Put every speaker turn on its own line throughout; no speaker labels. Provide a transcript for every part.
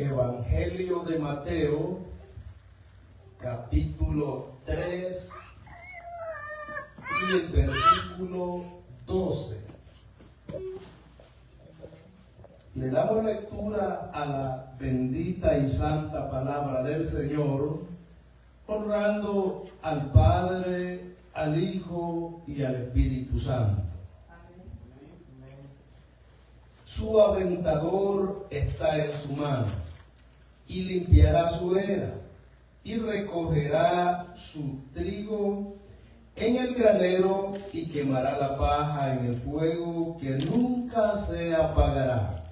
Evangelio de Mateo, capítulo 3 y el versículo 12. Le damos lectura a la bendita y santa palabra del Señor, honrando al Padre, al Hijo y al Espíritu Santo. Su aventador está en su mano, y limpiará su era, y recogerá su trigo en el granero, y quemará la paja en el fuego que nunca se apagará.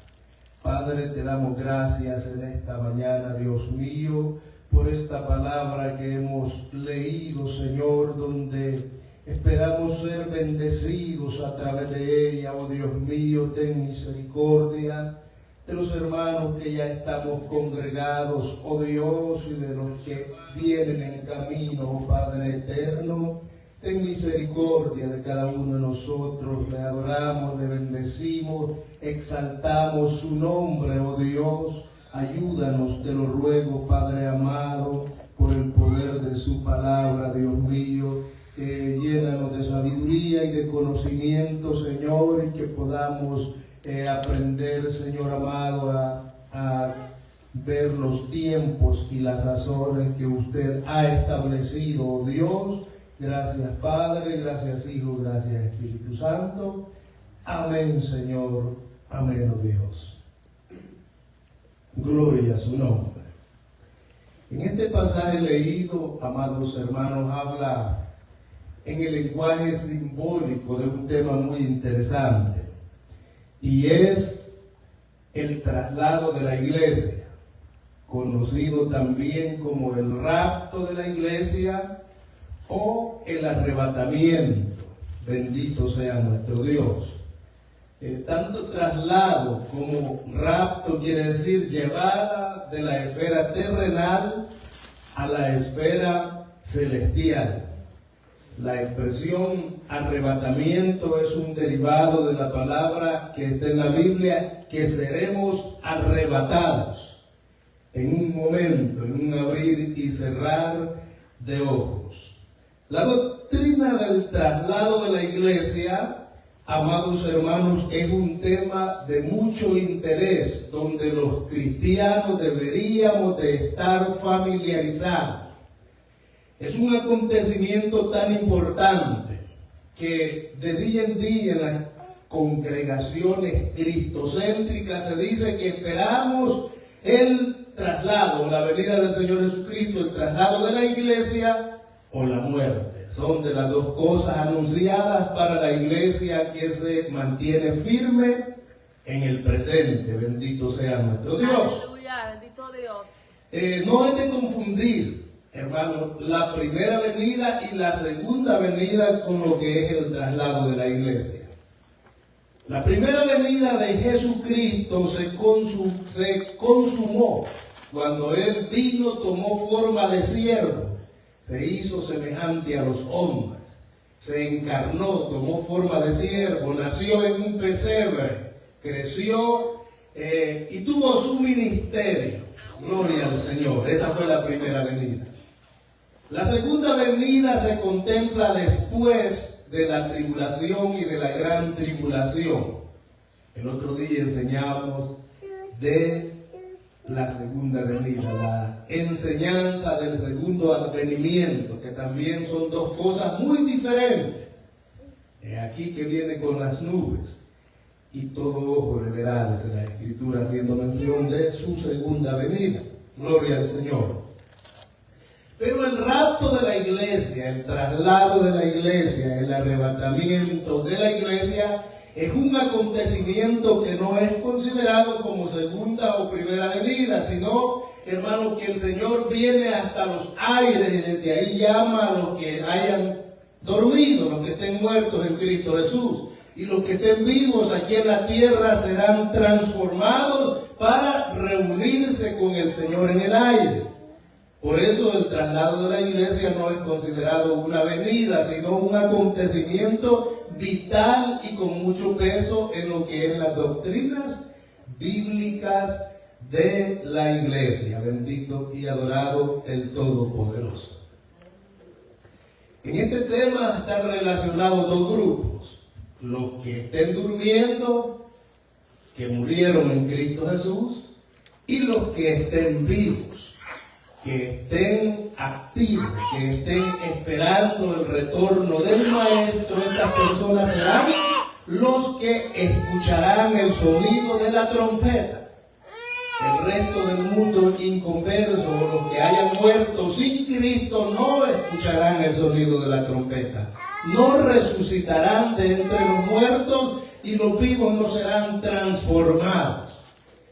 Padre, te damos gracias en esta mañana, Dios mío, por esta palabra que hemos leído, Señor, donde esperamos ser bendecidos a través de ella. Oh Dios mío, ten misericordia de los hermanos que ya estamos congregados, oh Dios, y de los que vienen en camino, oh Padre eterno. Ten misericordia de cada uno de nosotros, le adoramos, le bendecimos, exaltamos su nombre, oh Dios. Ayúdanos, te lo ruego, Padre amado, por el poder de su palabra, Dios mío. Llénanos de sabiduría y de conocimiento, Señor, y que podamos aprender, Señor amado, a ver los tiempos y las sazones que usted ha establecido, oh Dios. Gracias, Padre, gracias, Hijo, gracias, Espíritu Santo. Amén, Señor. Amén, oh Dios. Gloria a su nombre. En este pasaje leído, amados hermanos, habla en el lenguaje simbólico de un tema muy interesante, y es el traslado de la iglesia, conocido también como el rapto de la iglesia o el arrebatamiento. Bendito sea nuestro Dios. Tanto traslado como rapto quiere decir llevada de la esfera terrenal a la esfera celestial. La expresión arrebatamiento es un derivado de la palabra que está en la Biblia, que seremos arrebatados en un momento, en un abrir y cerrar de ojos. La doctrina del traslado de la iglesia, amados hermanos, es un tema de mucho interés, donde los cristianos deberíamos de estar familiarizados. Es un acontecimiento tan importante que de día en día en las congregaciones cristocéntricas se dice que esperamos el traslado, la venida del Señor Jesucristo, el traslado de la iglesia o la muerte. Son de las dos cosas anunciadas para la iglesia que se mantiene firme en el presente. Bendito sea nuestro Dios.
Aleluya, bendito Dios.
No es de confundir, hermano, la primera venida y la segunda venida con lo que es el traslado de la iglesia. La primera venida de Jesucristo se consumó cuando Él vino, tomó forma de siervo, se hizo semejante a los hombres, se encarnó, tomó forma de siervo, nació en un pesebre, creció y tuvo su ministerio. Gloria al Señor. Esa fue la primera venida. La segunda venida se contempla después de la tribulación y de la gran tribulación. El otro día enseñamos de la segunda venida, la enseñanza del segundo advenimiento, que también son dos cosas muy diferentes. Aquí que viene con las nubes, y todo ojo le verá, desde la Escritura, haciendo mención de su segunda venida. Gloria al Señor. Pero el rapto de la iglesia, el traslado de la iglesia, el arrebatamiento de la iglesia es un acontecimiento que no es considerado como segunda o primera venida, sino, hermanos, que el Señor viene hasta los aires y desde ahí llama a los que hayan dormido, los que estén muertos en Cristo Jesús. Y los que estén vivos aquí en la tierra serán transformados para reunirse con el Señor en el aire. Por eso el traslado de la iglesia no es considerado una venida, sino un acontecimiento vital y con mucho peso en lo que es las doctrinas bíblicas de la iglesia. Bendito y adorado el Todopoderoso. En este tema están relacionados dos grupos: los que estén durmiendo, que murieron en Cristo Jesús, y los que estén vivos, que estén activos, que estén esperando el retorno del Maestro. Estas personas serán los que escucharán el sonido de la trompeta. El resto del mundo inconverso, los que hayan muerto sin Cristo, no escucharán el sonido de la trompeta, no resucitarán de entre los muertos, y los vivos no serán transformados.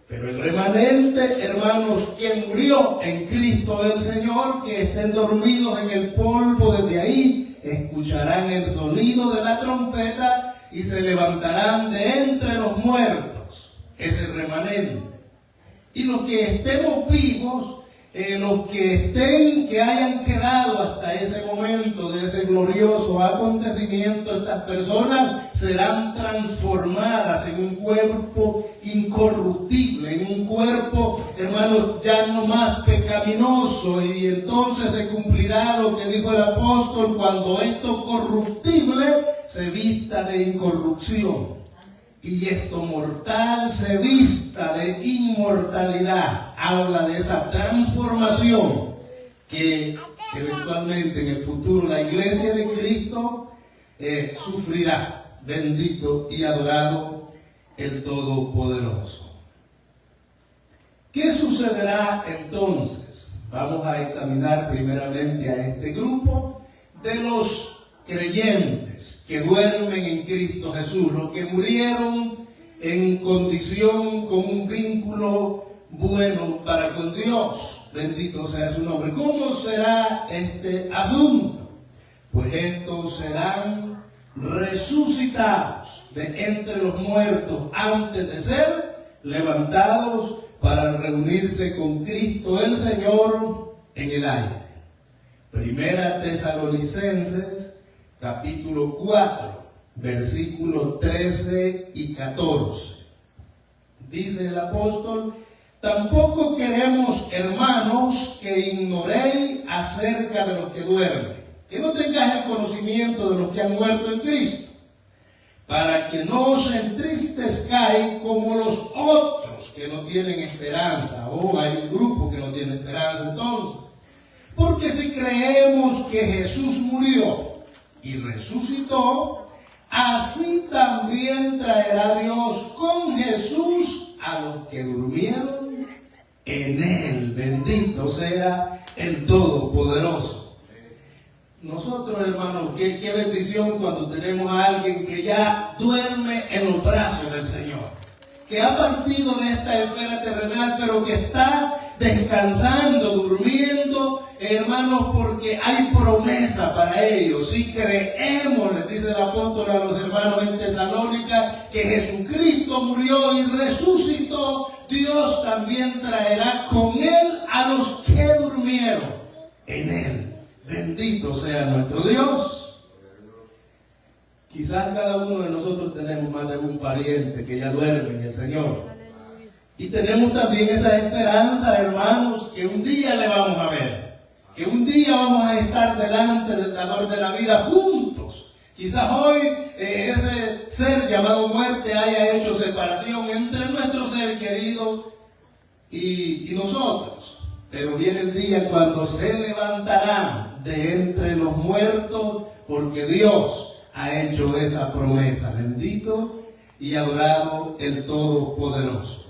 Pero el remanente, hermanos, que murió en Cristo el Señor, que estén dormidos en el polvo, desde ahí escucharán el sonido de la trompeta y se levantarán de entre los muertos. Es el remanente. Y los que estemos vivos, los que hayan quedado hasta ese momento de ese glorioso acontecimiento, estas personas serán transformadas en un cuerpo incorruptible, en un cuerpo, hermanos, ya no más pecaminoso, y entonces se cumplirá lo que dijo el apóstol: cuando esto corruptible se vista de incorrupción y esto mortal se vista de inmortalidad. Habla de esa transformación que eventualmente en el futuro la iglesia de Cristo sufrirá. Bendito y adorado el Todopoderoso. ¿Qué sucederá entonces? Vamos a examinar primeramente a este grupo de los creyentes que duermen en Cristo Jesús, los que murieron en condición con un vínculo bueno para con Dios. Bendito sea su nombre. ¿Cómo será este asunto? Pues estos serán resucitados de entre los muertos antes de ser levantados para reunirse con Cristo el Señor en el aire. Primera Tesalonicenses capítulo 4, versículos 13 y 14. Dice el apóstol: tampoco queremos, hermanos, que ignoréis acerca de los que duermen, que no tengáis el conocimiento de los que han muerto en Cristo, para que no os entristezcáis como los otros que no tienen esperanza. Hay un grupo que no tiene esperanza entonces. Porque si creemos que Jesús murió y resucitó, así también traerá Dios con Jesús a los que durmieron en Él. Bendito sea el Todopoderoso. Nosotros, hermanos, qué bendición cuando tenemos a alguien que ya duerme en los brazos del Señor, que ha partido de esta esfera terrenal, pero que está descansando, durmiendo, hermanos, porque hay promesa para ellos. Si creemos, les dice el apóstol a los hermanos en Tesalónica, que Jesucristo murió y resucitó, Dios también traerá con Él a los que durmieron en Él. Bendito sea nuestro Dios. Quizás cada uno de nosotros tenemos más de un pariente que ya duerme en el Señor. Y tenemos también esa esperanza, hermanos, que un día le vamos a ver, que un día vamos a estar delante del dador de la vida juntos. Quizás hoy ese ser llamado muerte haya hecho separación entre nuestro ser querido y nosotros. Pero viene el día cuando se levantarán de entre los muertos, porque Dios ha hecho esa promesa. Bendito y adorado el Todopoderoso.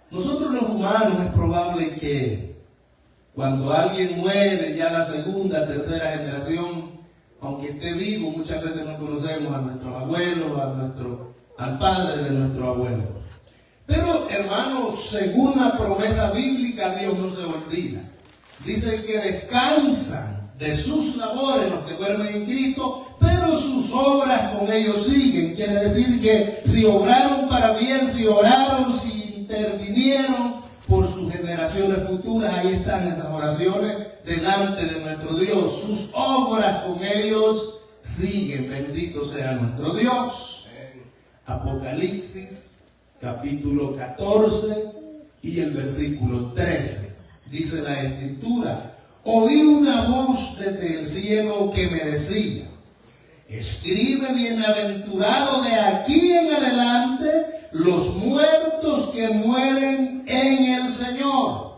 Nosotros los humanos es probable que cuando alguien muere, ya la segunda, tercera generación, aunque esté vivo, muchas veces no conocemos a nuestros abuelos, al padre de nuestro abuelo. Pero, hermanos, según la promesa bíblica, Dios no se olvida. Dice que descansan de sus labores los que duermen en Cristo, pero sus obras con ellos siguen. Quiere decir que si obraron para bien, si oraron, si intervinieron por sus generaciones futuras, ahí están esas oraciones delante de nuestro Dios. Sus obras con ellos siguen. Bendito sea nuestro Dios. Apocalipsis capítulo 14, y el versículo 13. Dice la Escritura: oí una voz desde el cielo que me decía: escribe, bienaventurado de aquí en adelante los muertos que mueren en el Señor.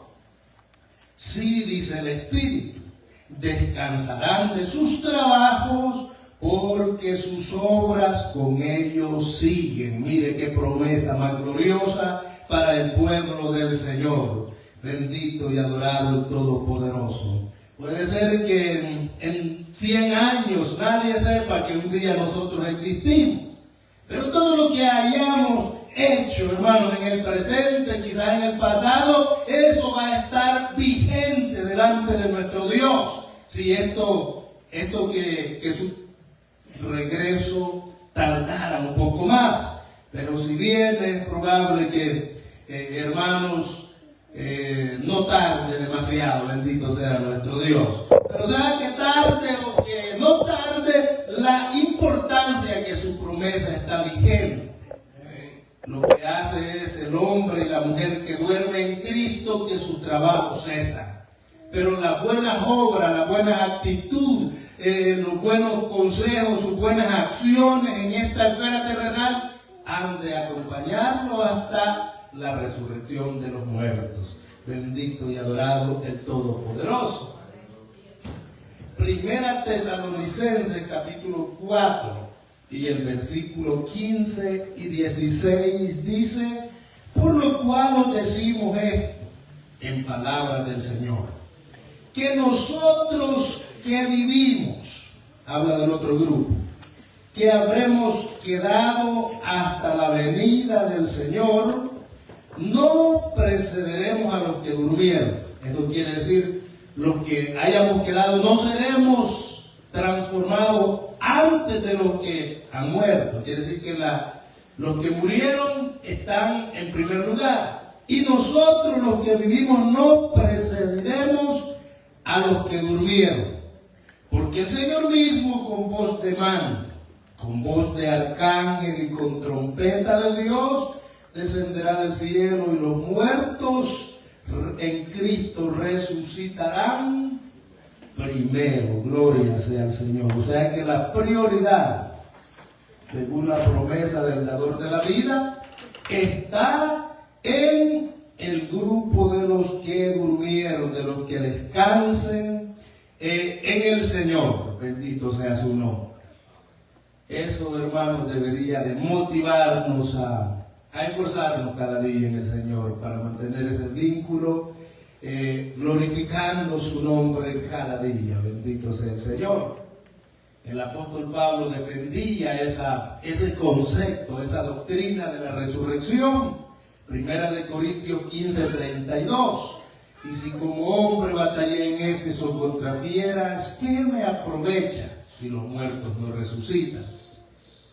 Sí, dice el Espíritu, descansarán de sus trabajos, porque sus obras con ellos siguen. Mire qué promesa más gloriosa para el pueblo del Señor. Bendito y adorado el Todopoderoso. Puede ser que en 100 años nadie sepa que un día nosotros existimos, pero todo lo que hayamos hecho, hermanos, en el presente, quizás en el pasado, eso va a estar vigente delante de nuestro Dios. Si esto que su regreso tardara un poco más, pero si bien es probable que, hermanos, no tarde demasiado, bendito sea nuestro Dios. Pero sea que tarde o que no tarde, la importancia que su promesa está vigente. Lo que hace es el hombre y la mujer que duerme en Cristo, que su trabajo cesa. Pero las buenas obras, la buena actitud, los buenos consejos, sus buenas acciones en esta esfera terrenal han de acompañarlo hasta la resurrección de los muertos. Bendito y adorado el Todopoderoso. Primera Tesalonicenses capítulo 4 y el versículo 15 y 16 dice: por lo cual os decimos esto en palabra del Señor, que nosotros que vivimos, habla del otro grupo, que habremos quedado hasta la venida del Señor, no precederemos a los que durmieron. Esto quiere decir, los que hayamos quedado no seremos transformados antes de los que han muerto. Quiere decir que los que murieron están en primer lugar, y nosotros los que vivimos no precederemos a los que durmieron, porque el Señor mismo, con voz de mando, con voz de arcángel y con trompeta de Dios, descenderá del cielo, y los muertos en Cristo resucitarán primero. Gloria sea al Señor. O sea que la prioridad, según la promesa del dador de la vida, está en el grupo de los que durmieron, de los que descansen en el Señor. Bendito sea su nombre. Eso, hermanos, debería de motivarnos a esforzarnos cada día en el Señor para mantener ese vínculo, glorificando su nombre cada día. Bendito sea el Señor. El apóstol Pablo defendía ese concepto, esa doctrina de la resurrección. Primera de Corintios 15:32. Y si como hombre batallé en Éfeso contra fieras, ¿qué me aprovecha si los muertos no resucitan?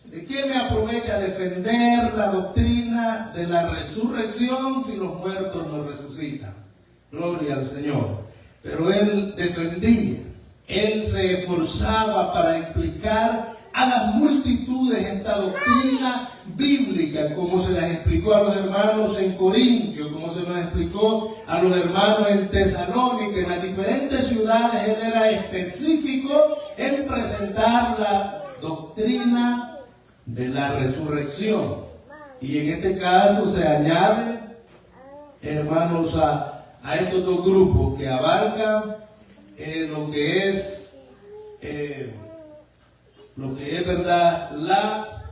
¿De qué me aprovecha defender la doctrina de la resurrección si los muertos no resucitan? Gloria al Señor. Pero él defendía, él se esforzaba para explicar a las multitudes esta doctrina bíblica, como se las explicó a los hermanos en Corintio, como se las explicó a los hermanos en Tesalónica. En las diferentes ciudades él era específico en presentar la doctrina de la resurrección. Y en este caso se añade, hermanos, a estos dos grupos que abarcan lo que es verdad, la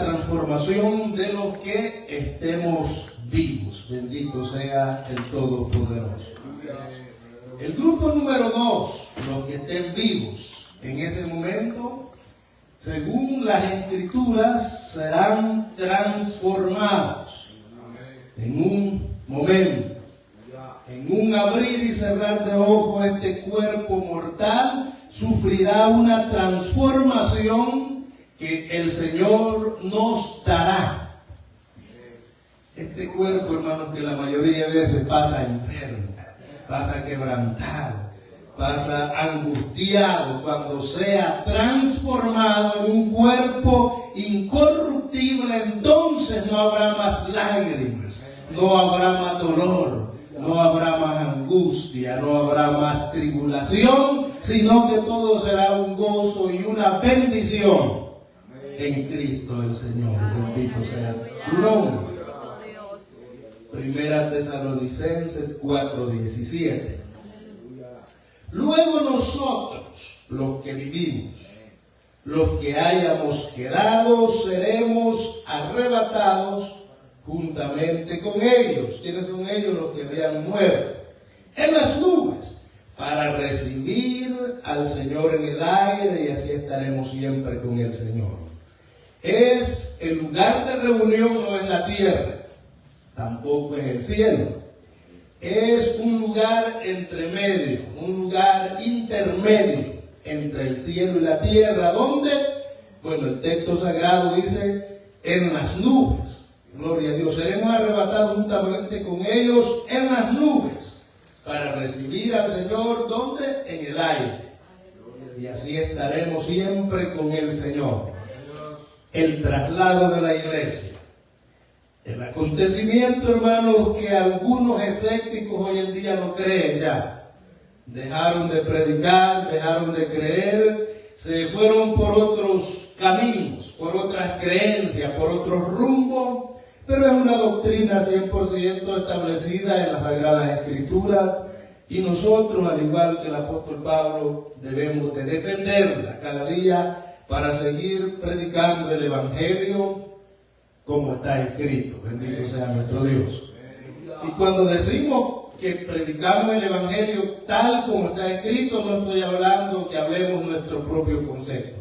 transformación de los que estemos vivos. Bendito sea el Todopoderoso. El grupo número 2, los que estén vivos en ese momento, según las Escrituras, serán transformados en un momento, en un abrir y cerrar de ojos. Este cuerpo mortal sufrirá una transformación que el Señor nos dará. Este cuerpo, hermanos, que la mayoría de veces pasa enfermo, pasa quebrantado, pasa angustiado cuando sea transformado en un cuerpo incorruptible. Entonces no habrá más lágrimas, no habrá más dolor, no habrá más angustia, no habrá más tribulación, sino que todo será un gozo y una bendición en Cristo el Señor. Bendito sea su nombre. Primera Tesalonicenses 4:17. Luego nosotros, los que vivimos, los que hayamos quedado, seremos arrebatados juntamente con ellos. ¿Quiénes son ellos? Los que habían muerto en las nubes, para recibir al Señor en el aire, y así estaremos siempre con el Señor. Es el lugar de reunión, no es la tierra, tampoco es el cielo. Es un lugar entre medio, un lugar intermedio entre el cielo y la tierra, donde, bueno, el texto sagrado dice, en las nubes. Gloria a Dios, seremos arrebatados juntamente con ellos en las nubes, para recibir al Señor, ¿dónde? En el aire. Y así estaremos siempre con el Señor. El traslado de la iglesia. El acontecimiento, hermanos, que algunos escépticos hoy en día no creen ya. Dejaron de predicar, dejaron de creer, se fueron por otros caminos, por otras creencias, por otros rumbos, pero es una doctrina 100% establecida en las Sagradas Escrituras, y nosotros, al igual que el apóstol Pablo, debemos de defenderla cada día para seguir predicando el Evangelio como está escrito. Bendito sea nuestro Dios. Y cuando decimos que predicamos el Evangelio tal como está escrito, no estoy hablando que hablemos nuestro propio concepto.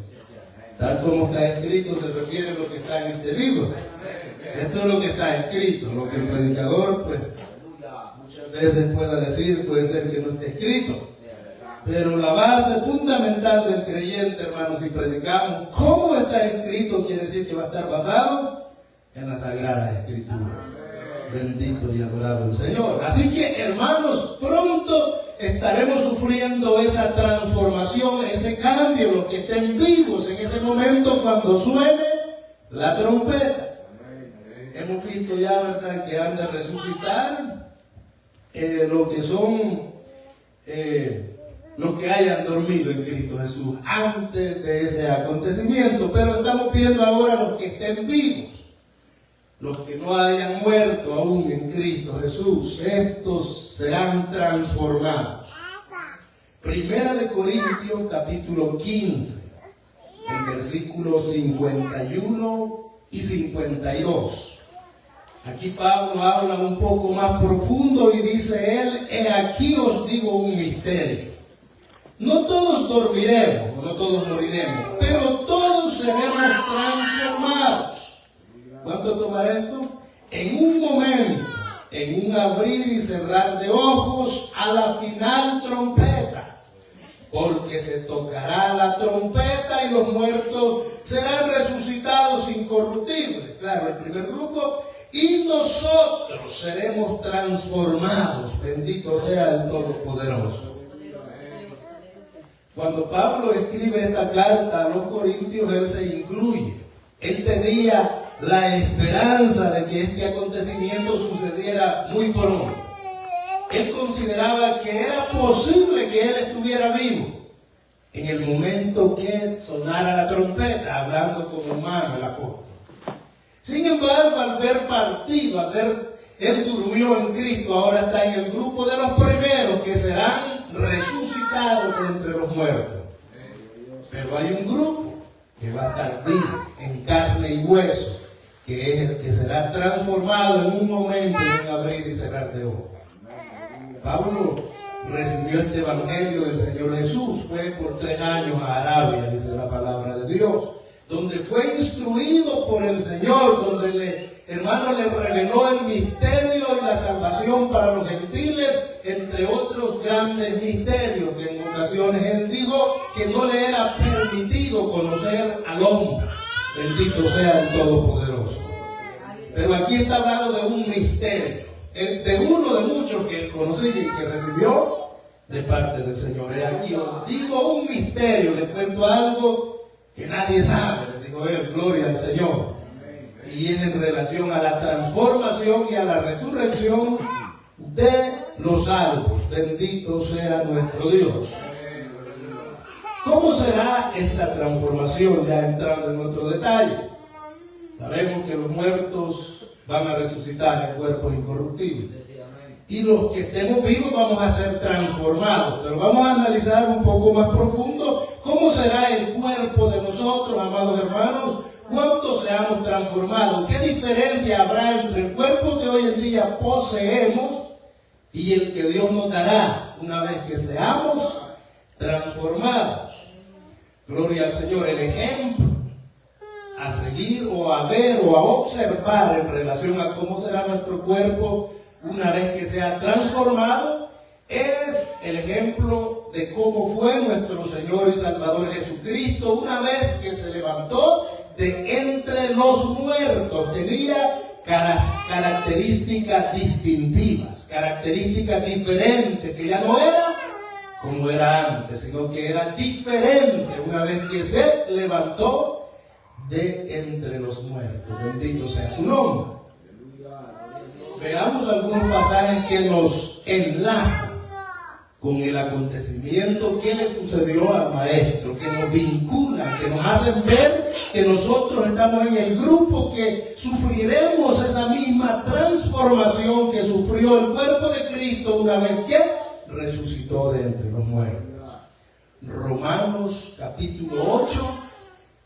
Tal como está escrito se refiere a lo que está en este libro. Esto es lo que está escrito. Lo que el predicador, pues, muchas veces pueda decir, puede ser que no esté escrito. Pero la base fundamental del creyente, hermanos, si predicamos cómo está escrito, quiere decir que va a estar basado en las Sagradas Escrituras. Bendito y adorado el Señor. Así que, hermanos, pronto estaremos sufriendo esa transformación, ese cambio, los que estén vivos en ese momento cuando suene la trompeta. Hemos visto ya, ¿verdad?, que han de resucitar lo que son los que hayan dormido en Cristo Jesús antes de ese acontecimiento. Pero estamos viendo ahora los que estén vivos, los que no hayan muerto aún en Cristo Jesús. Estos serán transformados. Primera de Corintios capítulo 15, en versículos 51 y 52. Aquí Pablo habla un poco más profundo y dice él: he aquí os digo un misterio. No todos dormiremos, no todos moriremos, pero todos seremos transformados. ¿Cuánto tomará esto? En un momento, en un abrir y cerrar de ojos, a la final trompeta. Porque se tocará la trompeta y los muertos serán resucitados incorruptibles. Claro, el primer grupo. Y nosotros seremos transformados. Bendito sea el Todopoderoso. Cuando Pablo escribe esta carta a los Corintios, él se incluye. Él tenía la esperanza de que este acontecimiento sucediera muy pronto. Él consideraba que era posible que él estuviera vivo en el momento que sonara la trompeta, hablando como humano el apóstol. Sin embargo, al ver partido, él durmió en Cristo, ahora está en el grupo de los primeros que serán resucitados de entre los muertos. Pero hay un grupo que va a estar vivo, en carne y hueso, que es el que será transformado en un momento, en un abrir y cerrar de ojos. Pablo recibió este evangelio del Señor Jesús, fue por 3 años a Arabia, dice la palabra de Dios, donde fue instruido por el Señor, donde le reveló el misterio y la salvación para los gentiles, entre otros grandes misterios que en ocasiones él dijo que no le era permitido conocer al hombre. Bendito sea el Todopoderoso. Pero aquí está hablando de un misterio, de uno de muchos que él conocía y que recibió de parte del Señor. Y aquí os digo un misterio, les cuento algo que nadie sabe, les digo gloria al Señor. Y es en relación a la transformación y a la resurrección de los salvos. Bendito sea nuestro Dios. ¿Cómo será esta transformación? Ya entrando en otro detalle. Sabemos que los muertos van a resucitar en cuerpos incorruptibles. Y los que estemos vivos vamos a ser transformados. Pero vamos a analizar un poco más profundo cómo será el cuerpo de nosotros, amados hermanos, cuando seamos transformados. ¿Qué diferencia habrá entre el cuerpo que hoy en día poseemos y el que Dios nos dará una vez que seamos transformados? Gloria al Señor. El ejemplo a seguir o a ver o a observar en relación a cómo será nuestro cuerpo una vez que sea transformado es el ejemplo de cómo fue nuestro Señor y Salvador Jesucristo una vez que se levantó de entre los muertos. Tenía características distintivas, características diferentes, que ya no era como era antes, sino que era diferente una vez que se levantó de entre los muertos. Bendito sea su nombre. Veamos algunos pasajes que nos enlazan con el acontecimiento que le sucedió al maestro, que nos vinculan, que nos hacen ver que nosotros estamos en el grupo que sufriremos esa misma transformación que sufrió el cuerpo de Cristo una vez que resucitó de entre los muertos. Romanos capítulo 8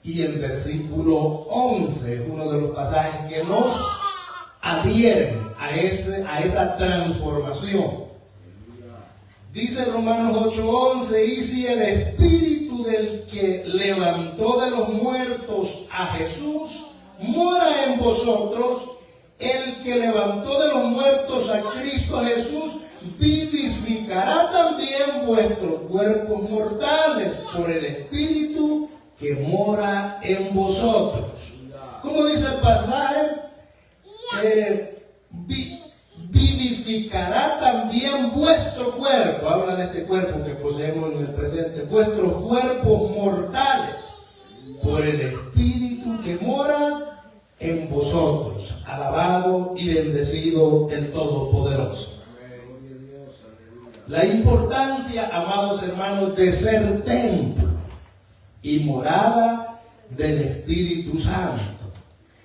y el versículo 11 es uno de los pasajes que nos adhieren a esa transformación. Dice Romanos 8:11, y si el espíritu del que levantó de los muertos a Jesús mora en vosotros, el que levantó de los muertos a Cristo Jesús vivificará también vuestros cuerpos mortales por el espíritu que mora en vosotros. ¿Cómo dice el pasaje? Vivificará también vuestro cuerpo. Habla de este cuerpo que poseemos en el presente. Vuestros cuerpos mortales por el espíritu que mora en vosotros. Alabado y bendecido el Todopoderoso. La importancia, amados hermanos, de ser templo y morada del Espíritu Santo.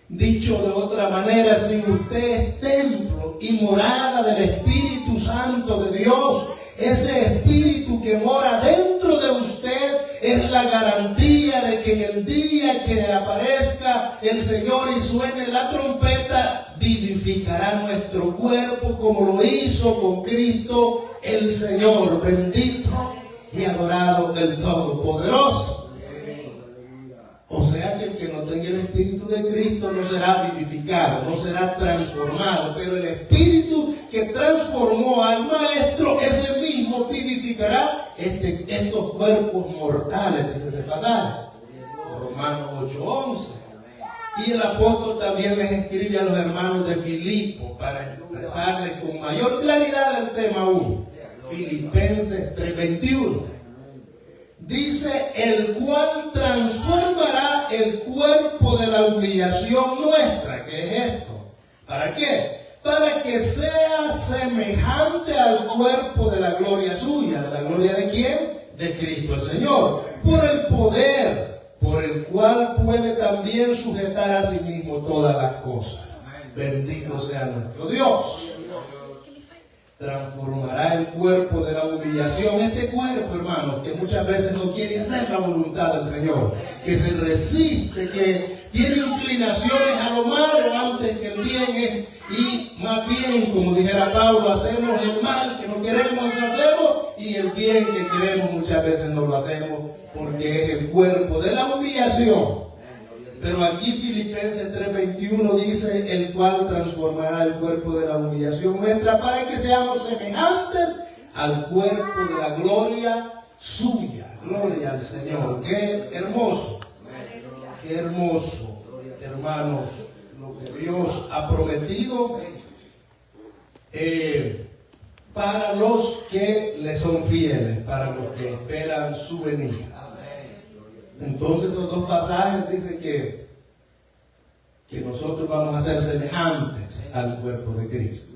Dicho de otra manera, si usted es templo y morada del Espíritu Santo de Dios, ese Espíritu que mora dentro de usted es la garantía de que en el día que aparezca el Señor y suene la trompeta, vivificará nuestro cuerpo como lo hizo con Cristo el Señor. Bendito y adorado el Todopoderoso. O sea que el que no tenga el Espíritu de Cristo no será vivificado, no será transformado, pero el Espíritu que transformó al Maestro, ese mismo vivificará estos cuerpos mortales, dice ese pasaje, Romanos 8:11. Y el apóstol también les escribe a los hermanos de Filipo para expresarles con mayor claridad el tema 1, Filipenses 3:21. Dice, el cual transformará el cuerpo de la humillación nuestra. ¿Qué es esto? ¿Para qué? Para que sea semejante al cuerpo de la gloria suya. ¿De la gloria de quién? De Cristo el Señor. Por el poder, por el cual puede también sujetar a sí mismo todas las cosas. Bendito sea nuestro Dios. Transformará el cuerpo de la humillación. Este cuerpo, hermanos, que muchas veces no quiere hacer la voluntad del Señor, que se resiste, que tiene inclinaciones a lo malo antes que el bien, y más bien, como dijera Pablo, hacemos el mal que no queremos, lo hacemos, y el bien que queremos muchas veces no lo hacemos, porque es el cuerpo de la humillación. Pero aquí Filipenses 3:21 dice, el cual transformará el cuerpo de la humillación nuestra para que seamos semejantes al cuerpo de la gloria suya. Gloria al Señor. Qué hermoso, hermanos, lo que Dios ha prometido. para los que le son fieles, para los que esperan su venida. Entonces esos dos pasajes dicen que nosotros vamos a ser semejantes al cuerpo de Cristo.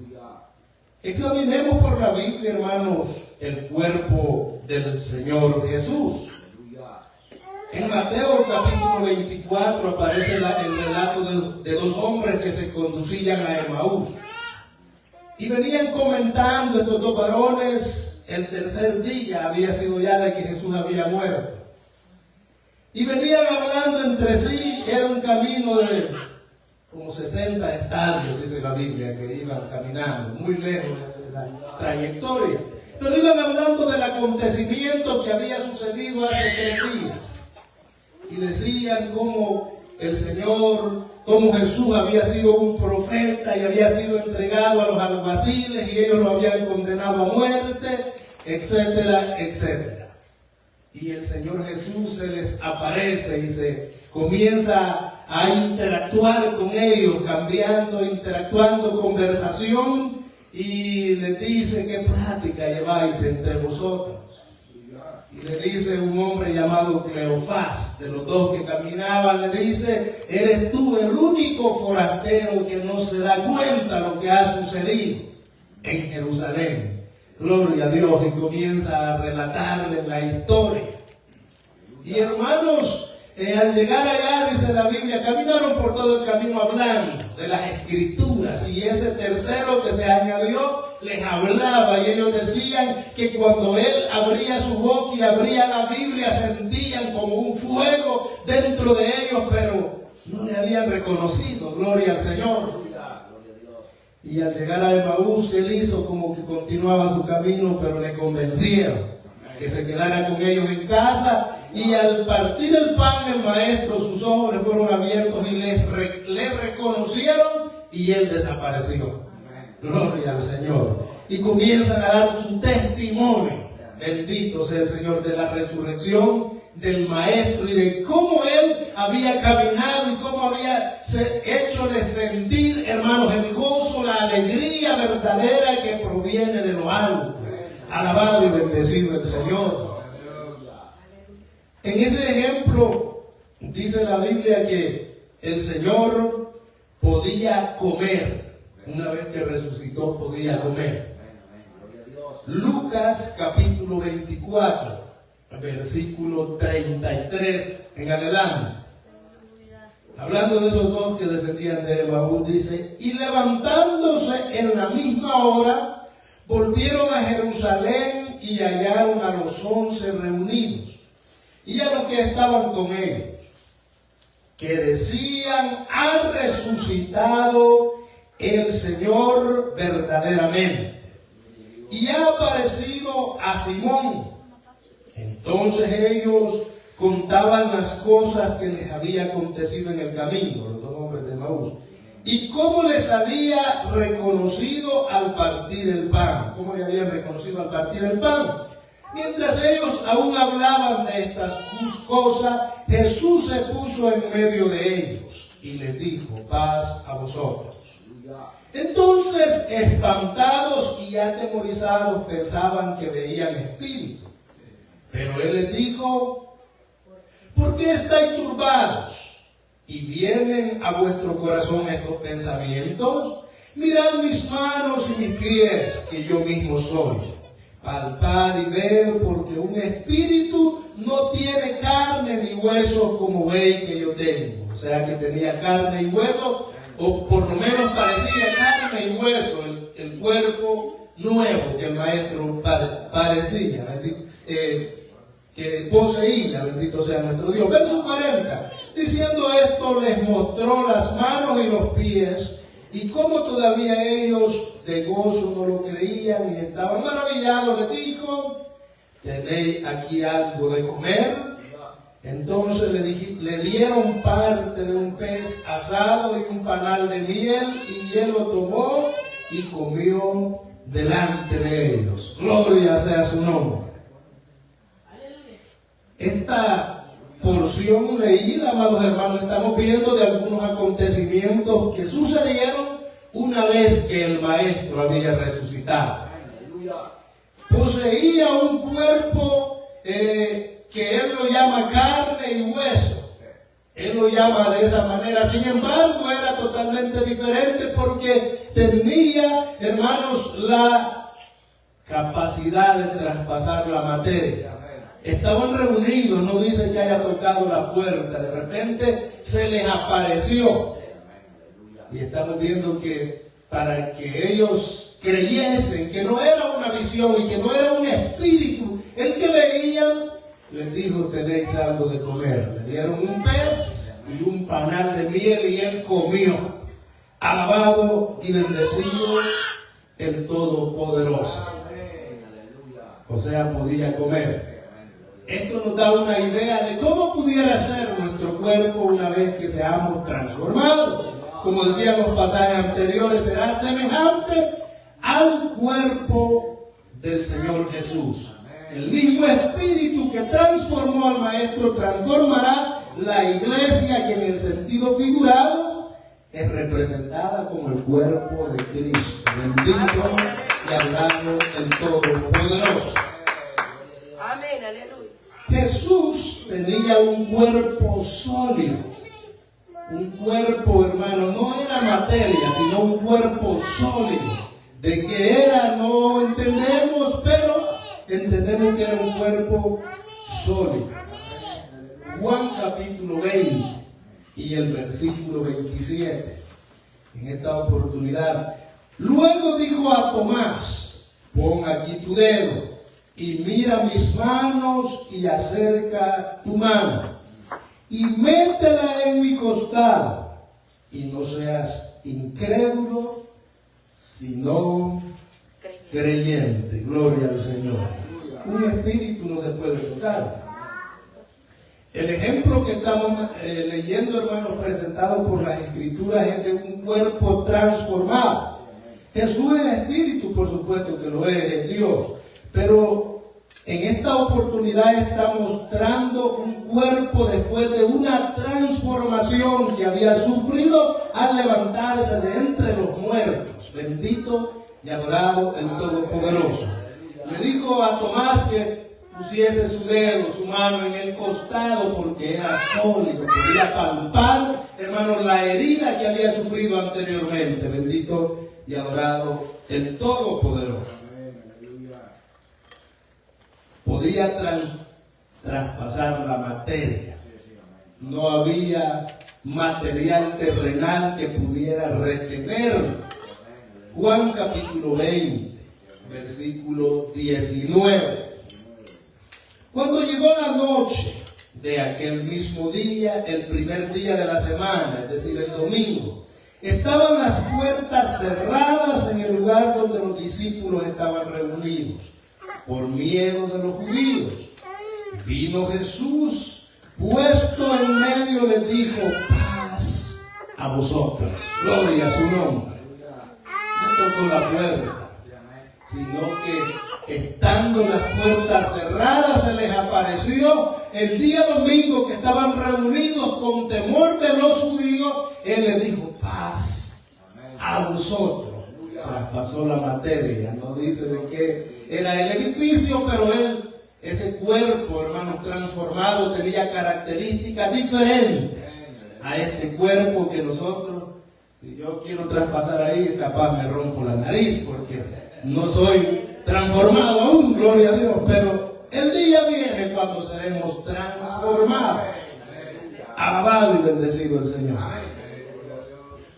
Examinemos por la Biblia, hermanos, el cuerpo del Señor Jesús. En Mateo capítulo 24 aparece el relato de dos hombres que se conducían a Emaús. Y venían comentando estos dos varones, el tercer día había sido ya de que Jesús había muerto. Y venían hablando entre sí, era un camino de como 60 estadios, dice la Biblia, que iban caminando, muy lejos de esa trayectoria. Pero iban hablando del acontecimiento que había sucedido hace 3 días. Y decían cómo el Señor, cómo Jesús había sido un profeta y había sido entregado a los alguaciles y ellos lo habían condenado a muerte, etcétera, etcétera. Y el Señor Jesús se les aparece y se comienza a interactuar con ellos, interactuando conversación, y les dice: ¿qué plática lleváis entre vosotros? Y le dice un hombre llamado Cleofás, de los dos que caminaban, le dice: eres tú el único forastero que no se da cuenta lo que ha sucedido en Jerusalén. Gloria a Dios. Y comienza a relatarle la historia. Y hermanos, al llegar allá, dice la Biblia, caminaron por todo el camino hablando de las Escrituras, y ese tercero que se añadió les hablaba, y ellos decían que cuando él abría su boca y abría la Biblia, sentían como un fuego dentro de ellos, pero no le habían reconocido. Gloria al Señor. Y al llegar a Emaús, él hizo como que continuaba su camino, pero le convencieron que se quedara con ellos en casa. Y al partir el pan, el maestro, sus ojos le fueron abiertos y le reconocieron, y él desapareció. Gloria al Señor. Y comienzan a dar su testimonio. Bendito sea el Señor, de la resurrección del maestro y de cómo él había caminado y cómo había hecho de sentir, hermanos, el gozo, la alegría verdadera que proviene de lo alto. Alabado y bendecido el Señor. En ese ejemplo dice la Biblia que el Señor podía comer. Una vez que resucitó, podía comer. Lucas capítulo 24, versículo 33 en adelante. Hablando de esos dos que descendían de Emaús, dice: y levantándose en la misma hora, volvieron a Jerusalén y hallaron a los 11 reunidos y a los que estaban con ellos, que decían: ha resucitado el Señor verdaderamente, y ha aparecido a Simón. Entonces ellos contaban las cosas que les había acontecido en el camino, los dos hombres de Emaús, y cómo les había reconocido al partir el pan. ¿Cómo le habían reconocido al partir el pan? Mientras ellos aún hablaban de estas cosas, Jesús se puso en medio de ellos y les dijo: paz a vosotros. Entonces, espantados y atemorizados, pensaban que veían espíritus. Pero él les dijo: ¿por qué estáis turbados? ¿Y vienen a vuestro corazón estos pensamientos? Mirad mis manos y mis pies, que yo mismo soy. Palpad y ved, porque un espíritu no tiene carne ni huesos como veis que yo tengo. O sea que tenía carne y hueso, o por lo menos parecía carne y hueso, el cuerpo nuevo que el maestro parecía, que poseía, bendito sea nuestro Dios. Verso 40, diciendo esto, les mostró las manos y los pies, y como todavía ellos de gozo no lo creían y estaban maravillados, les dijo: ¿tenéis aquí algo de comer? Entonces le dieron parte de un pez asado y un panal de miel, y él lo tomó y comió delante de ellos. Gloria sea su nombre. Esta porción leída, amados hermanos, estamos viendo de algunos acontecimientos que sucedieron una vez que el maestro había resucitado. poseía un cuerpo que él lo llama carne y hueso. Él lo llama de esa manera. Sin embargo, era totalmente diferente porque tenía, hermanos, la capacidad de traspasar la materia. Estaban reunidos, no dice que haya tocado la puerta, de repente se les apareció. Y estamos viendo que para que ellos creyesen que no era una visión y que no era un espíritu el que veían, les dijo: tenéis algo de comer. Le dieron un pez y un panal de miel y él comió. Alabado y bendecido el Todopoderoso. O sea, podía comer. Esto nos da una idea de cómo pudiera ser nuestro cuerpo una vez que seamos transformados. Como decían los pasajes anteriores, será semejante al cuerpo del Señor Jesús. El mismo espíritu que transformó al Maestro transformará la iglesia, que en el sentido figurado es representada como el cuerpo de Cristo. Bendito y adorado el Todopoderoso.
Amén, aleluya.
Jesús tenía un cuerpo sólido. Un cuerpo, hermano, no era materia, sino un cuerpo sólido. De qué era no entendemos, pero entendemos que era un cuerpo sólido. Juan capítulo 20 y el versículo 27. En esta oportunidad, luego dijo a Tomás: pon aquí tu dedo y mira mis manos y acerca tu mano y métela en mi costado, y no seas incrédulo, sino creyente. Gloria al Señor. Un espíritu no se puede tocar. El ejemplo que estamos leyendo, hermanos, presentado por las Escrituras, es de un cuerpo transformado. Jesús es espíritu, por supuesto que lo es Dios, pero en esta oportunidad está mostrando un cuerpo después de una transformación que había sufrido al levantarse de entre los muertos. Bendito y adorado el Todopoderoso. Le dijo a Tomás que pusiese su dedo, su mano en el costado, porque era sólido, podía palpar, hermanos, la herida que había sufrido anteriormente. Bendito y adorado el Todopoderoso. Podía traspasar la materia. No había material terrenal que pudiera retenerlo. Juan capítulo 20, versículo 19. Cuando llegó la noche de aquel mismo día, el primer día de la semana, es decir, el domingo, estaban las puertas cerradas en el lugar donde los discípulos estaban reunidos, por miedo de los judíos. Vino Jesús, puesto en medio, les dijo: paz a vosotros. Gloria a su nombre. No tocó la puerta, sino que estando las puertas cerradas se les apareció. El día domingo que estaban reunidos con temor de los judíos, Él les dijo: paz a vosotros. Traspasó la materia. No dice de qué era el edificio, pero ese cuerpo, hermanos, transformado, tenía características diferentes a este cuerpo que nosotros, si yo quiero traspasar ahí, capaz me rompo la nariz, porque no soy transformado aún, gloria a Dios, pero el día viene cuando seremos transformados. Alabado y bendecido el Señor.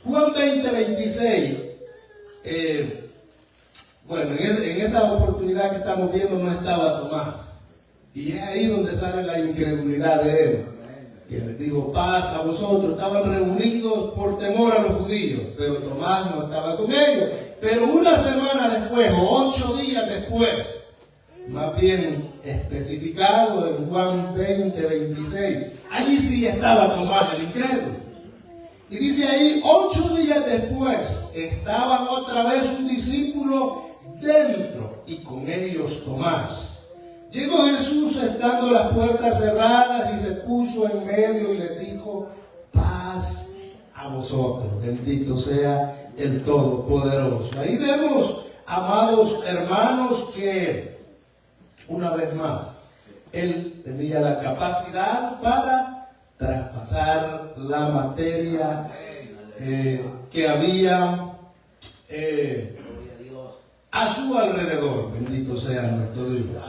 Juan 20, 26. Bueno, en esa oportunidad que estamos viendo no estaba Tomás. Y es ahí donde sale la incredulidad de él. Que les dijo: paz a vosotros. Estaban reunidos por temor a los judíos, pero Tomás no estaba con ellos. Pero una semana después, o 8 días después, más bien especificado en Juan 20, 26, allí sí estaba Tomás el incrédulo. Y dice ahí: 8 días después estaban otra vez sus discípulos dentro, y con ellos Tomás. Llegó Jesús estando las puertas cerradas y se puso en medio y les dijo: paz a vosotros. Bendito sea el Todopoderoso. Ahí vemos, amados hermanos, que una vez más. Él tenía la capacidad para traspasar la materia que había a su alrededor. Bendito sea nuestro Dios.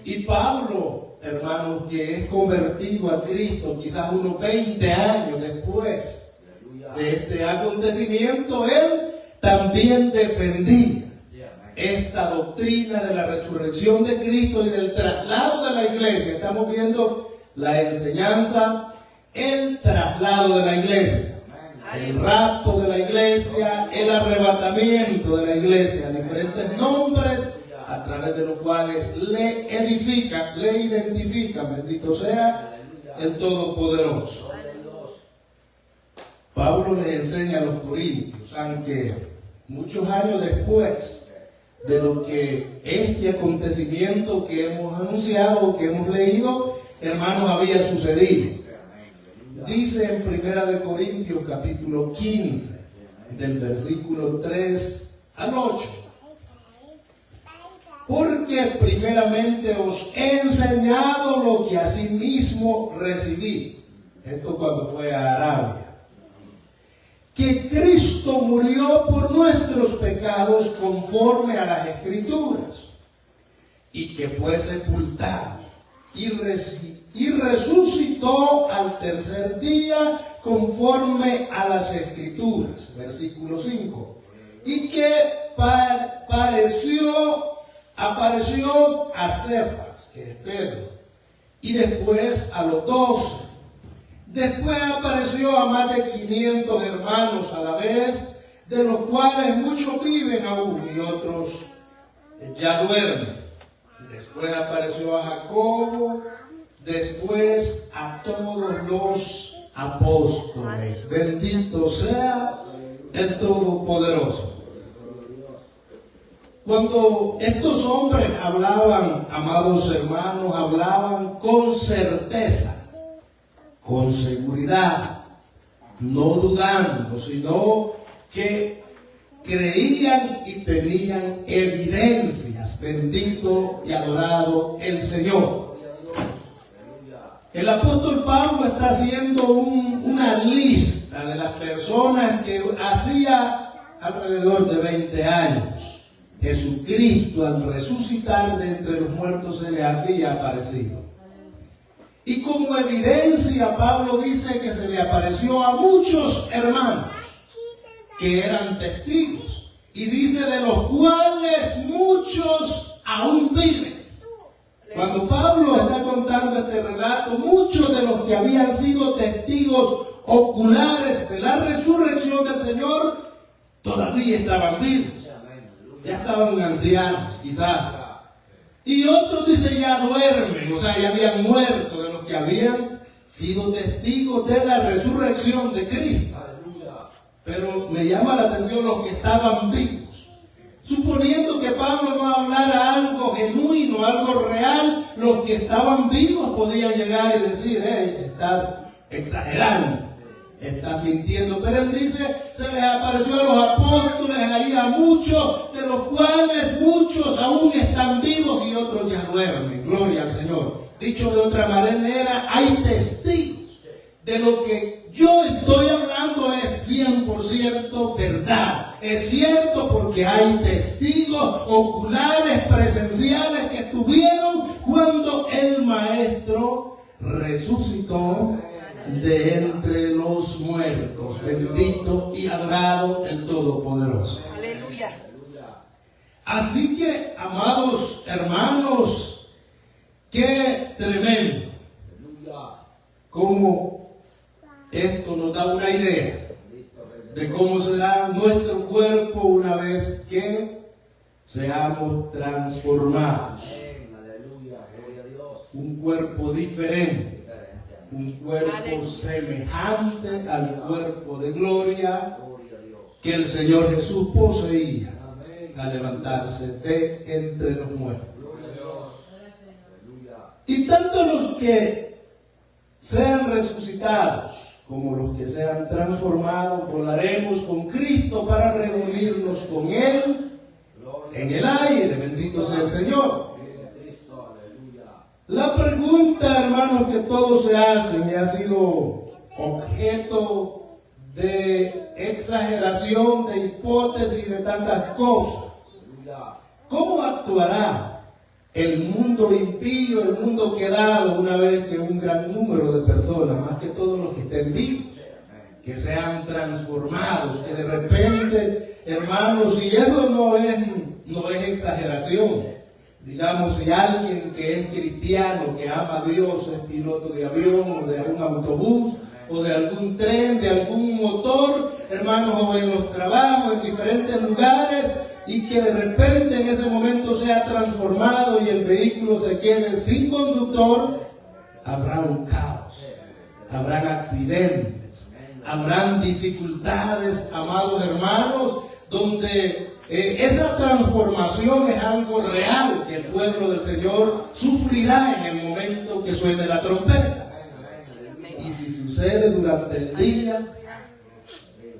Y Pablo, hermanos, que es convertido a Cristo quizás unos 20 años después de este acontecimiento, él también defendía esta doctrina de la resurrección de Cristo y del traslado de la iglesia. Estamos viendo la enseñanza, el traslado de la iglesia, el rapto de la iglesia, el arrebatamiento de la iglesia, diferentes nombres a través de los cuales le edifican, le identifican, bendito sea el Todopoderoso. Pablo les enseña a los corintios, aunque muchos años después de lo que este acontecimiento que hemos anunciado, que hemos leído, hermanos, había sucedido. Dice en 1 Corintios capítulo 15, del versículo 3 al 8. Porque primeramente os he enseñado lo que asimismo recibí. Esto cuando fue a Arabia. Que Cristo murió por nuestros pecados conforme a las Escrituras, y que fue sepultado y resucitó al tercer día conforme a las Escrituras. Versículo 5. Y que apareció a Cefas, que es Pedro, y después a los 12. Después apareció a más de 500 hermanos a la vez, de los cuales muchos viven aún y otros ya duermen. Después apareció a Jacobo, después a todos los apóstoles. Bendito sea el Todopoderoso. Cuando estos hombres hablaban, amados hermanos, hablaban con certeza, con seguridad, no dudando, sino que creían y tenían evidencias. Bendito y adorado el Señor. El apóstol Pablo está haciendo una lista de las personas que hacía alrededor de 20 años Jesucristo, al resucitar de entre los muertos, se le había aparecido. Y como evidencia, Pablo dice que se le apareció a muchos hermanos que eran testigos. Y dice, de los cuales muchos aún viven. Cuando Pablo está contando este relato, muchos de los que habían sido testigos oculares de la resurrección del Señor todavía estaban vivos. Ya estaban ancianos, quizás. Y otros, dice, ya duermen, o sea, ya habían muerto, de los que habían sido testigos de la resurrección de Cristo. Pero me llama la atención los que estaban vivos. Suponiendo que Pablo no hablara algo genuino, algo real, los que estaban vivos podían llegar y decir, hey, estás exagerando, estás mintiendo. Pero él dice, se les apareció a los apóstoles, ahí a muchos, de los cuales muchos aún están vivos y otros ya duermen. Gloria al Señor. Dicho de otra manera, hay testigos. De lo que yo estoy hablando es 100% verdad. Es cierto porque hay testigos oculares, presenciales, que estuvieron cuando el Maestro resucitó de entre los muertos. Bendito y adorado el Todopoderoso.
Aleluya.
Así que, amados hermanos, qué tremendo. Como esto nos da una idea de cómo será nuestro cuerpo una vez que seamos transformados. Un cuerpo diferente. Un cuerpo semejante al cuerpo de gloria que el Señor Jesús poseía al levantarse de entre los muertos. Y tanto los que sean resucitados como los que sean transformados, volaremos con Cristo para reunirnos con Él en el aire. Bendito sea el Señor. La pregunta, hermanos, que todos se hacen y ha sido objeto de exageración, de hipótesis, de tantas cosas. ¿Cómo actuará el mundo impío, el mundo quedado, una vez que un gran número de personas, más que todos los que estén vivos, que sean transformados, que de repente, hermanos, y eso no es exageración? Digamos, si alguien que es cristiano, que ama a Dios, es piloto de avión o de algún autobús o de algún tren, de algún motor, hermanos, o en los trabajos, en diferentes lugares, y que de repente en ese momento sea transformado y el vehículo se quede sin conductor, habrá un caos, habrán accidentes, habrán dificultades, amados hermanos, donde esa transformación es algo real que el pueblo del Señor sufrirá en el momento que suene la trompeta. Y si sucede durante el día,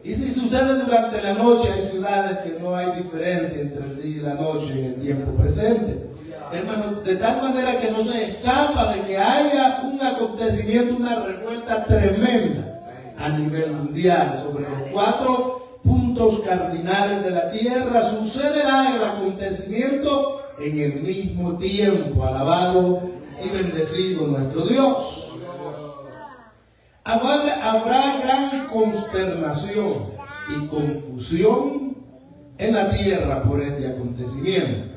y si sucede durante la noche, hay ciudades que no hay diferencia entre el día y la noche en el tiempo presente. Hermanos, de tal manera que no se escapa de que haya un acontecimiento, una revuelta tremenda a nivel mundial sobre los 4 puntos cardinales de la tierra. Sucederá el acontecimiento en el mismo tiempo. Alabado y bendecido nuestro Dios. Habrá gran consternación y confusión en la tierra por este acontecimiento.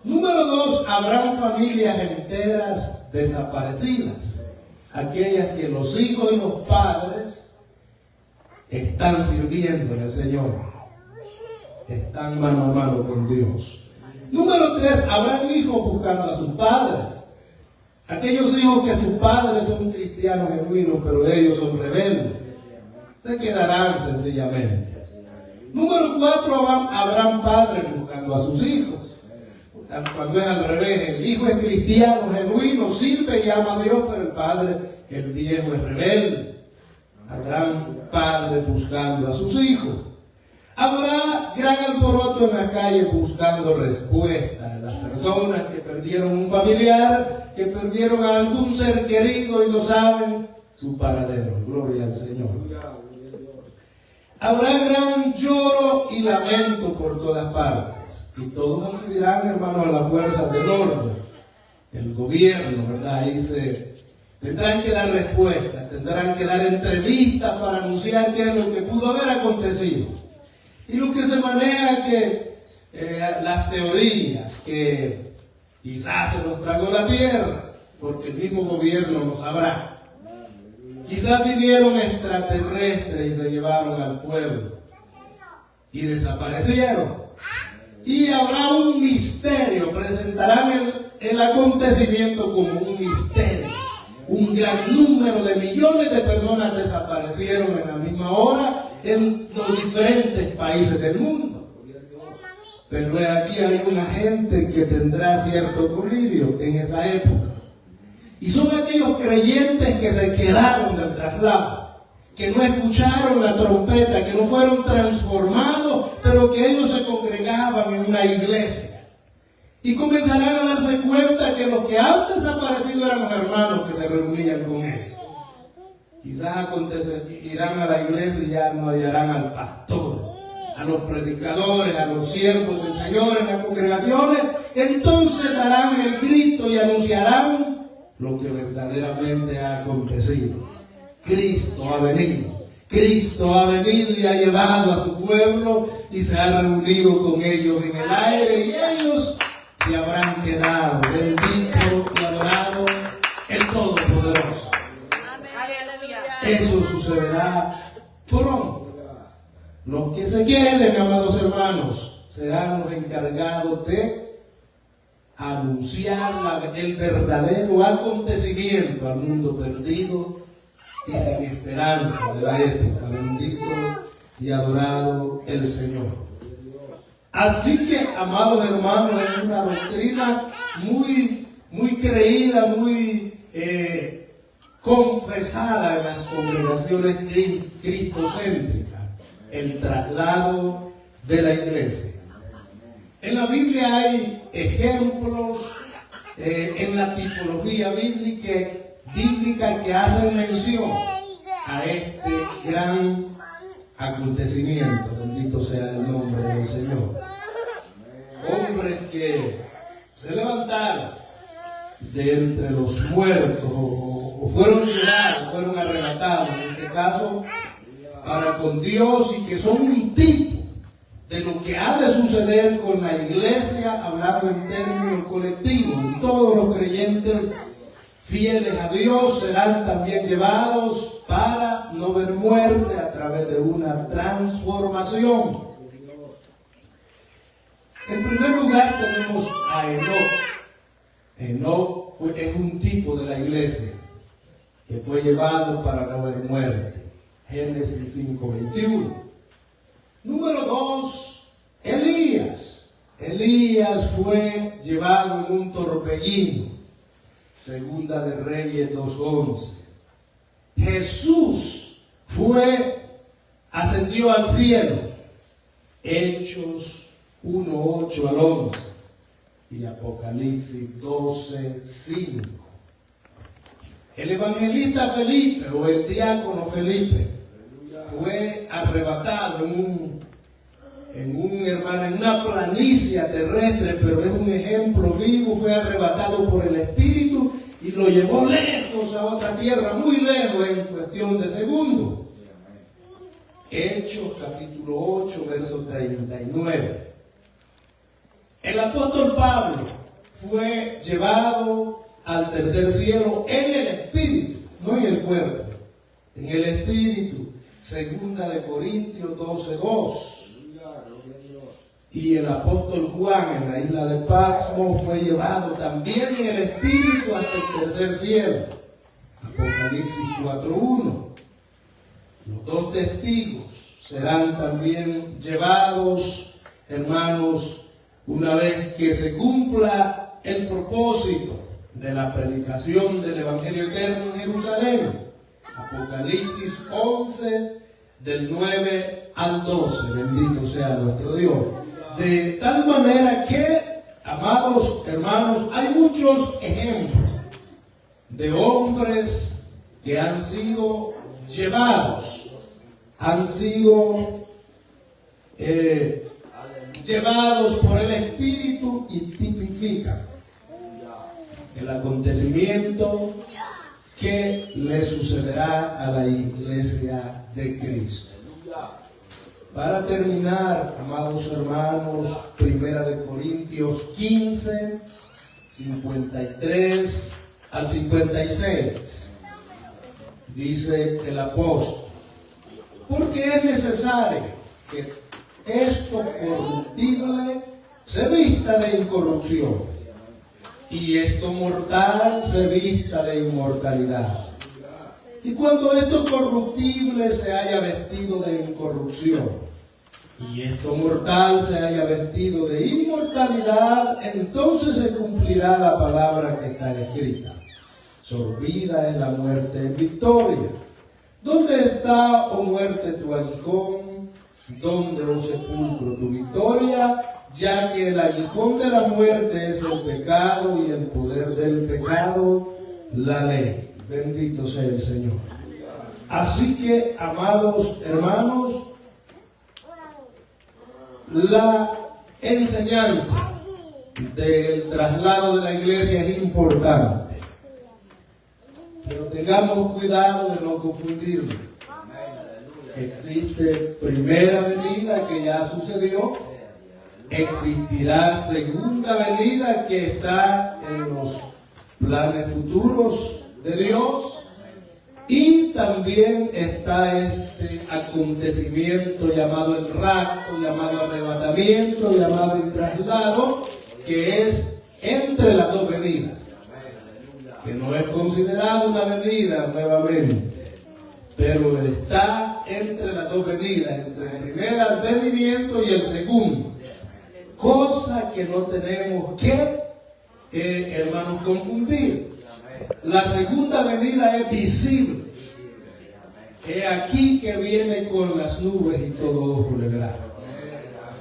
Número 2, habrán familias enteras desaparecidas, aquellas que los hijos y los padres están sirviendo al Señor, están mano a mano con Dios. Número 3, habrán hijos buscando a sus padres. Aquellos hijos que sus padres son cristianos genuinos, pero ellos son rebeldes, se quedarán sencillamente. Número 4, habrán padres buscando a sus hijos. Cuando es al revés, el hijo es cristiano, genuino, sirve y ama a Dios, pero el padre, el viejo, es rebelde. Habrán padres buscando a sus hijos. Habrá gran alboroto en las calles buscando respuestas. Las personas que perdieron un familiar, que perdieron a algún ser querido y no saben su paradero. Gloria al Señor. Habrá gran lloro y lamento por todas partes. Y todos acudirán, hermanos, a las fuerzas del orden. El gobierno, ¿verdad? Ahí tendrán que dar respuestas, tendrán que dar entrevistas para anunciar qué es lo que pudo haber acontecido. Y lo que se maneja que las teorías que quizás se nos tragó la tierra, porque el mismo gobierno no sabrá. Quizás vinieron extraterrestres y se llevaron al pueblo y desaparecieron. Y habrá un misterio, presentarán el acontecimiento como un misterio. Un gran número de millones de personas desaparecieron en la misma hora en los diferentes países del mundo. Pero aquí hay una gente que tendrá cierto colirio en esa época. Y son aquellos creyentes que se quedaron del traslado, que no escucharon la trompeta, que no fueron transformados, pero que ellos se congregaban en una iglesia. Y comenzarán a darse cuenta que los que antes aparecido eran los hermanos que se reunían con ellos. Quizás irán a la iglesia y ya no hallarán al pastor, a los predicadores, a los siervos del Señor en las congregaciones. Entonces darán el grito y anunciarán lo que verdaderamente ha acontecido. Cristo ha venido. Cristo ha venido y ha llevado a su pueblo y se ha reunido con ellos en el aire, y ellos se habrán quedado. Bendito y adorado el Todopoderoso. Eso sucederá pronto. Los que se queden, amados hermanos, serán los encargados de anunciar el verdadero acontecimiento al mundo perdido y sin esperanza de la época. Bendito y adorado el Señor. Así que, amados hermanos, es una doctrina muy creída, muy confesada en las congregaciones cristocéntricas, el traslado de la iglesia. En la Biblia hay ejemplos, en la tipología bíblica que hacen mención a este gran acontecimiento. Bendito sea el nombre del Señor. Hombres que se levantaron de entre los muertos o fueron llevados, fueron arrebatados, en este caso, para con Dios, y que son un tipo de lo que ha de suceder con la iglesia, hablando en términos colectivos. Todos los creyentes fieles a Dios serán también llevados para no ver muerte a través de una transformación. En primer lugar tenemos a Enoc. Enoc es un tipo de la iglesia que fue llevado para no ver muerte. Génesis 5:21. Número 2, Elías. Elías fue llevado en un torbellino. Segunda de Reyes 2:11. Jesús ascendió al cielo. Hechos 1:8 al 11 y Apocalipsis 12:5. El evangelista Felipe o el diácono Felipe fue arrebatado en una planicie terrestre, pero es un ejemplo vivo. Fue arrebatado por el Espíritu y lo llevó lejos a otra tierra, muy lejos, en cuestión de segundos. Hechos capítulo 8, verso 39. El apóstol Pablo fue llevado al tercer cielo en el espíritu, no en el cuerpo, en el espíritu. Segunda de Corintios 12:2. Y el apóstol Juan en la isla de Patmos fue llevado también en el espíritu hasta el tercer cielo. Apocalipsis 4:1. Los 2 testigos serán también llevados, hermanos, una vez que se cumpla el propósito de la predicación del Evangelio eterno en Jerusalén. Apocalipsis 11, del 9 al 12. Bendito sea nuestro Dios. De tal manera que, amados hermanos, hay muchos ejemplos de hombres que han sido llevados, llevados por el Espíritu, y tipifican el acontecimiento que le sucederá a la iglesia de Cristo. Para terminar, amados hermanos, 1 de Corintios 15, 53 al 56, dice el apóstol: porque es necesario que esto corruptible se vista de incorrupción, y esto mortal se vista de inmortalidad. Y cuando esto corruptible se haya vestido de incorrupción, y esto mortal se haya vestido de inmortalidad, entonces se cumplirá la palabra que está escrita: sorbida es la muerte en victoria. ¿Dónde está, oh muerte, tu aguijón? ¿Dónde, oh sepulcro, tu victoria? Ya que el aguijón de la muerte es el pecado, y el poder del pecado, la ley. Bendito sea el Señor. Así que, amados hermanos, la enseñanza del traslado de la iglesia es importante, pero tengamos cuidado de no confundirlo. Existe primera venida, que ya sucedió. Existirá segunda venida, que está en los planes futuros de Dios. Y también está este acontecimiento llamado el rapto, llamado arrebatamiento, llamado el traslado, que es entre las 2 venidas, que no es considerado una venida nuevamente, pero está entre las 2 venidas, entre el primer advenimiento y el segundo, cosa que no tenemos que, hermanos, confundir. La segunda venida es visible. Es aquí que viene con las nubes y todo ojo le verá.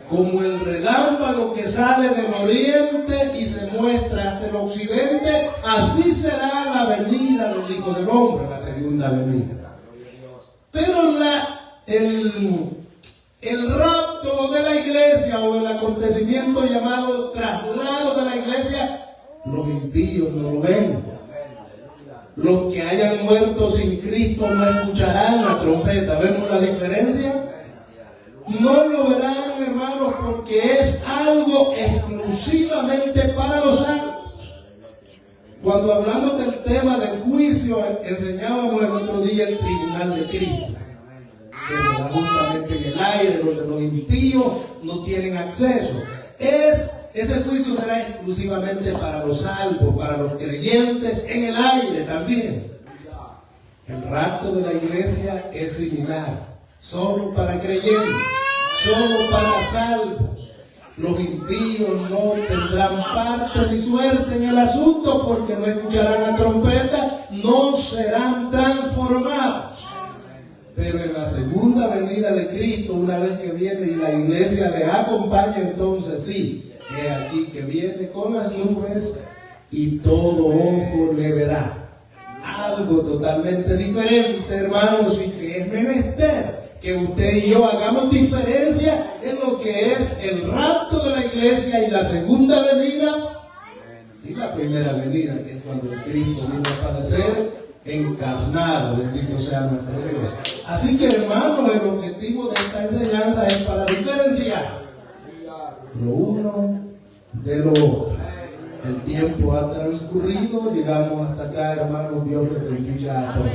como el relámpago que sale del oriente y se muestra hasta el occidente, así será la venida del Hijo del Hombre, la segunda venida. Pero el rapto de la iglesia, o el acontecimiento llamado traslado de la iglesia, los impíos no lo ven. Los que hayan muerto sin Cristo no escucharán la trompeta. ¿Vemos la diferencia? No lo verán, hermanos, porque es algo exclusivamente para los santos. Cuando hablamos del tema del juicio, enseñábamos el otro día el tribunal de Cristo, que se da justamente en el aire, donde los impíos no tienen acceso. Ese juicio será exclusivamente para los salvos, para los creyentes, en el aire también. El rapto de la iglesia es similar, solo para creyentes, solo para salvos. Los impíos no tendrán parte ni suerte en el asunto, porque no escucharán la trompeta, no serán transformados. Pero en la segunda venida de Cristo, una vez que viene y la iglesia le acompaña, entonces sí, es aquí que viene con las nubes y todo ojo le verá. Algo totalmente diferente, hermanos, y que es menester que usted y yo hagamos diferencia en lo que es el rapto de la iglesia y la segunda venida y la primera venida, que es cuando el Cristo viene a padecer encarnado, bendito sea nuestro Dios. Así que, hermanos, el objetivo de esta enseñanza es para diferenciar lo uno de lo otro. El tiempo ha transcurrido, llegamos hasta acá, hermanos. Dios les bendiga a todos.